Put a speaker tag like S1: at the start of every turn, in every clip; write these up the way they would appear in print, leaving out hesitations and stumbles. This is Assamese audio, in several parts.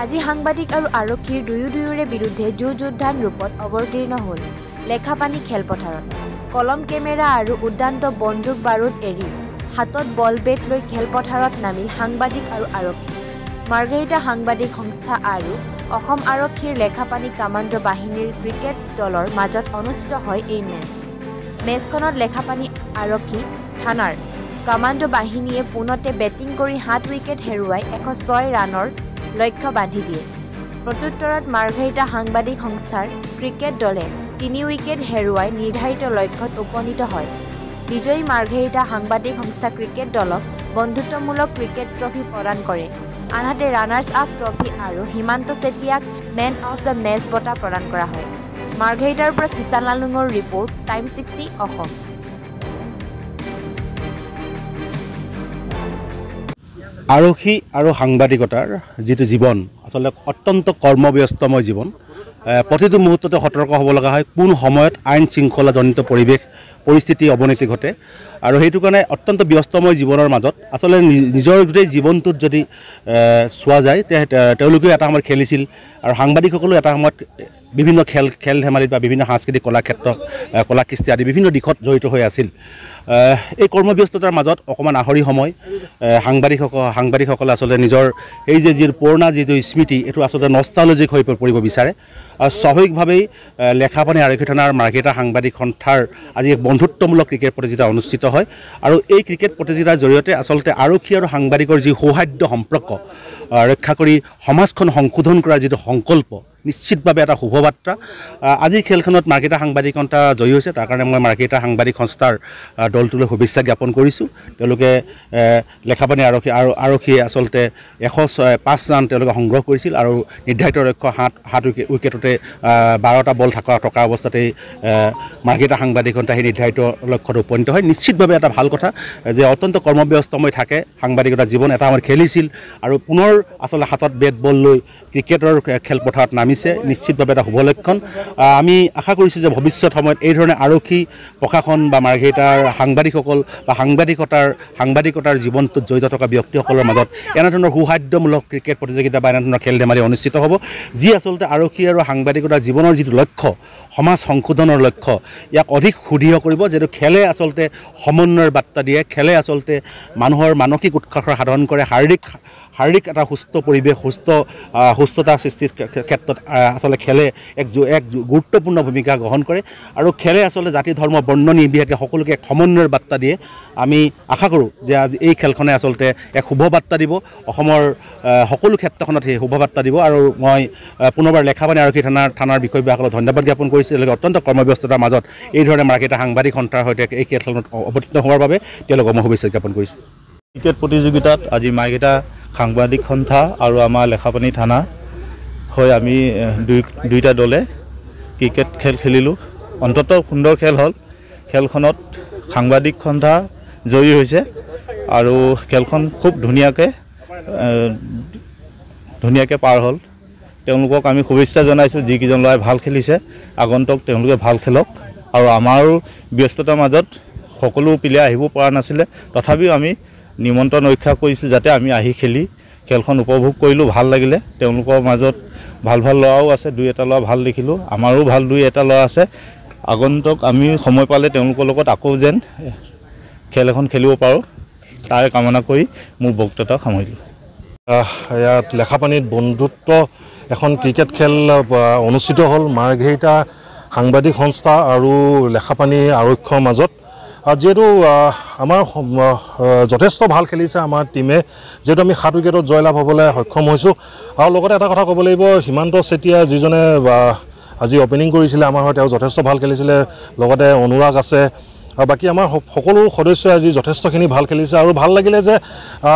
S1: আজি সাংবাদিক আৰু আৰক্ষীৰ দুয়োৰে বিৰুদ্ধে যুদ্ধোদ্ধান ৰূপত অৱতীৰ্ণ হ'ল লেখাপানী খেলপথাৰত কলম কেমেৰা আৰু উদ্যান্ত বন্দুক বাৰুদ এৰি হাতত বল বেট লৈ খেলপথাৰত নামিল সাংবাদিক আৰু আৰক্ষী মাৰ্ঘেৰিটা সাংবাদিক সংস্থা আৰু অসম আৰক্ষীৰ লেখাপানী কামাণ্ডো বাহিনীৰ ক্ৰিকেট দলৰ মাজত অনুষ্ঠিত হয় এই মেচখনত লেখাপানী আৰক্ষী থানাৰ কামাণ্ডো বাহিনীয়ে পুনতে বেটিং কৰি 7 উইকেট হেৰুৱাই 106 ৰানৰ লক্ষ্য বান্ধি দিয়ে প্ৰত্যুত্তৰত মাৰ্ঘেৰিটা সাংবাদিক সংস্থাৰ ক্ৰিকেট দলে 3 উইকেট হেৰুৱাই নিৰ্ধাৰিত লক্ষ্যত উপনীত হয় বিজয়ী মাৰ্ঘেৰিটা সাংবাদিক সংস্থা ক্ৰিকেট দলক বন্ধুত্বমূলক ক্ৰিকেট ট্ৰফি প্ৰদান কৰে আনহাতে ৰানাৰ্ছ আপ ট্ৰফি আৰু হিমান্ত চেতিয়াক মেন অফ দ্য মেচ বঁটা প্ৰদান কৰা হয় মাৰ্ঘেৰিটাৰ পৰা কিষাণ লালুঙৰ ৰিপৰ্ট টাইম 60 অসম
S2: আৰক্ষী আৰু সাংবাদিকতাৰ যিটো জীৱন আসলে অত্যন্ত কৰ্মব্যস্তময় জীৱন প্ৰতিটো মুহূৰ্ততে সতৰ্ক হ'ব লগা হয় কোন সময়ত আইন শৃংখলাজনিত পৰিস্থিতি অৱনতি ঘটে আৰু সেইটো কাৰণে অত্যন্ত ব্যস্তময় জীৱনৰ মাজত আসলে নিজৰ গোটেই জীৱনটোত যদি চোৱা যায় তেওঁলোকেও এটা সময়ত খেলিছিল আৰু সাংবাদিকসকলেও এটা সময়ত বিভিন্ন খেল ধেমালিত বা বিভিন্ন সাংস্কৃতিক কলাক্ষেত্ৰ কলাকৃষ্টি আদি বিভিন্ন দিশত জড়িত হৈ আছিল এই কৰ্মব্যস্ততাৰ মাজত অকণমান আহৰি সময় সাংবাদিকসকলে আসলে নিজৰ এই যে যি পুৰণা যিটো স্মৃতি এইটো আসলে নষ্টালজিক হৈ পৰিব বিচাৰে আৰু স্বাভাৱিকভাৱেই লেখাপানী আৰক্ষী থানাৰ মাৰ্ঘেৰিটা সাংবাদিক সন্থাৰ আজি এক বন্ধুত্বমূলক ক্ৰিকেট প্ৰতিযোগিতা অনুষ্ঠিত হয় আৰু এই ক্ৰিকেট প্ৰতিযোগিতাৰ জৰিয়তে আচলতে আৰক্ষী আৰু সাংবাদিকৰ যি সৌহাৰ্দ্য সম্পৰ্ক ৰক্ষা কৰি সমাজখন সংশোধন কৰাৰ যিটো সংকল্প নিশ্চিতভাৱে এটা শুভবাৰ্তা আজি খেলখনত মাৰ্ঘেৰিটা সাংবাদিক সন্থা জয়ী হৈছে তাৰ কাৰণে মই মাৰ্ঘেৰিটা সাংবাদিক সংস্থাৰ দলটোলৈ শুভেচ্ছা জ্ঞাপন কৰিছোঁ তেওঁলোকে লেখাপানী আৰক্ষীয়ে আচলতে 105 ৰান তেওঁলোকে সংগ্ৰহ কৰিছিল আৰু নিৰ্ধাৰিত লক্ষ্য 7 উইকেটতে 12টা বল থকা অৱস্থাতেই মাৰ্ঘেৰিটা সাংবাদিক সন্থা সেই নিৰ্ধাৰিত লক্ষ্যত উপনীত হয় নিশ্চিতভাৱে এটা ভাল কথা যে অত্যন্ত কৰ্মব্যস্তময় থাকে সাংবাদিকতাৰ জীৱন এটা আমাৰ খেলিছিল আৰু পুনৰ আচলতে হাতত বেট বল লৈ ক্ৰিকেটৰ খেলপথাৰত নামিছে নিশ্চিতভাৱে এটা শুভ লক্ষণ আমি আশা কৰিছোঁ যে ভৱিষ্যত সময়ত এই ধৰণে আৰক্ষী প্ৰশাসন বা মাৰ্ঘেৰিটাৰ সাংবাদিকসকল বা সাংবাদিকতাৰ জীৱনটোত জড়িত থকা ব্যক্তিসকলৰ মাজত এনেধৰণৰ সৌহাৰ্দ্যমূলক ক্ৰিকেট প্ৰতিযোগিতা বা এনেধৰণৰ খেল ধেমালি অনুষ্ঠিত হ'ব যি আচলতে আৰক্ষী আৰু সাংবাদিকতাৰ জীৱনৰ যিটো লক্ষ্য সমাজ সংশোধনৰ লক্ষ্য ইয়াক অধিক সুদৃঢ় কৰিব যিটো খেলে আচলতে সমন্বয়ৰ বাৰ্তা দিয়ে খেলে আচলতে মানুহৰ মানসিক উৎকৰ্ষ সাধন কৰে শাৰীৰিক এটা সুস্থ পৰিৱেশ সুস্থতা সৃষ্টিৰ ক্ষেত্ৰত আসলে খেলে এক গুৰুত্বপূৰ্ণ ভূমিকা গ্ৰহণ কৰে আৰু খেলে আসলে জাতি ধৰ্ম বৰ্ণ নিৰ্বিশেষে সকলোকে এক সমন্বয়ৰ বাৰ্তা দিয়ে আমি আশা কৰোঁ যে আজি এই খেলখনে আচলতে এক শুভবাৰ্তা দিব অসমৰ সকলো ক্ষেত্ৰখনত সেই শুভবাৰ্তা দিব আৰু মই পুনৰবাৰ লেখাপানী আৰক্ষী থানাৰ বিষয়ববীয়াসকলক ধন্যবাদ জ্ঞাপন কৰিছোঁ তেওঁলোকে অত্যন্ত কৰ্মব্যস্ততাৰ মাজত এই ধৰণে মাৰ্ঘেৰিটা সাংবাদিক সন্থাৰ সৈতে এই খেলখনত অৱতীৰ্ণ হোৱাৰ বাবে তেওঁলোকক মই শুভেচ্ছা জ্ঞাপন কৰিছোঁ
S3: ক্ৰিকেট প্ৰতিযোগিতাত আজি মাৰ্ঘেৰিটা সাংবাদিক সন্থা আৰু আমাৰ লেখাপানী থানা হৈ আমি দুইটা দলে ক্ৰিকেট খেল খেলিলোঁ অন্ততঃ সুন্দৰ খেল হ'ল খেলখনত সাংবাদিক সন্থা জয়ী হৈছে আৰু খেলখন খুব ধুনীয়াকৈ পাৰ হ'ল তেওঁলোকক আমি শুভেচ্ছা জনাইছোঁ যিকেইজন ল'ৰাই ভাল খেলিছে আগন্তুক তেওঁলোকে ভাল খেলক আৰু আমাৰো ব্যস্ততাৰ মাজত সকলো প্লেয়াৰ আহিব পৰা নাছিলে তথাপিও আমি নিমন্ত্ৰণ ৰক্ষা কৰিছোঁ যাতে আমি আহি খেলি খেলখন উপভোগ কৰিলোঁ ভাল লাগিলে তেওঁলোকৰ মাজত ভাল ল'ৰাও আছে 2-এটা ল'ৰা ভাল দেখিলোঁ আমাৰো ভাল 2-এটা ল'ৰা আছে আগন্তুক আমি সময় পালে তেওঁলোকৰ লগত আকৌ যেন খেল এখন খেলিব পাৰোঁ তাৰ কামনা কৰি মোৰ বক্তৃতা সামৰিলোঁ
S4: ইয়াত লেখাপানীত বন্ধুত্ব এখন ক্ৰিকেট খেল অনুষ্ঠিত হ'ল মাৰ্ঘেৰিটা সাংবাদিক সংস্থা আৰু লেখাপানী আৰক্ষীৰ মাজত যিহেতু আমাৰ যথেষ্ট ভাল খেলিছে আমাৰ টীমে যিহেতু আমি 7 উইকেটত জয়লাভ হ'বলৈ সক্ষম হৈছোঁ আৰু লগতে এটা কথা ক'ব লাগিব হিমান্ত চেতিয়া যিজনে আজি অপেনিং কৰিছিলে আমাৰ হয় তেওঁ যথেষ্ট ভাল খেলিছিলে লগতে অনুৰাগ আছে আৰু বাকী আমাৰ সকলো সদস্যই আজি যথেষ্টখিনি ভাল খেলিছে আৰু ভাল লাগিলে যে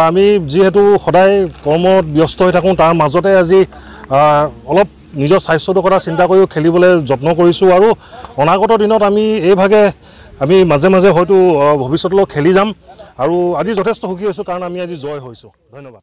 S4: আমি যিহেতু সদায় কৰ্মত ব্যস্ত হৈ থাকোঁ তাৰ মাজতে আজি অলপ নিজৰ স্বাস্থ্যটোৰ কথা চিন্তা কৰিও খেলিবলৈ যত্ন কৰিছোঁ আৰু অনাগত দিনত আমি মাজে মাজে হয়তো ভৱিষ্যতলৈ খেলি যাম আৰু আজি যথেষ্ট সুখী হৈছোঁ কাৰণ আমি আজি জয় হৈছোঁ ধন্যবাদ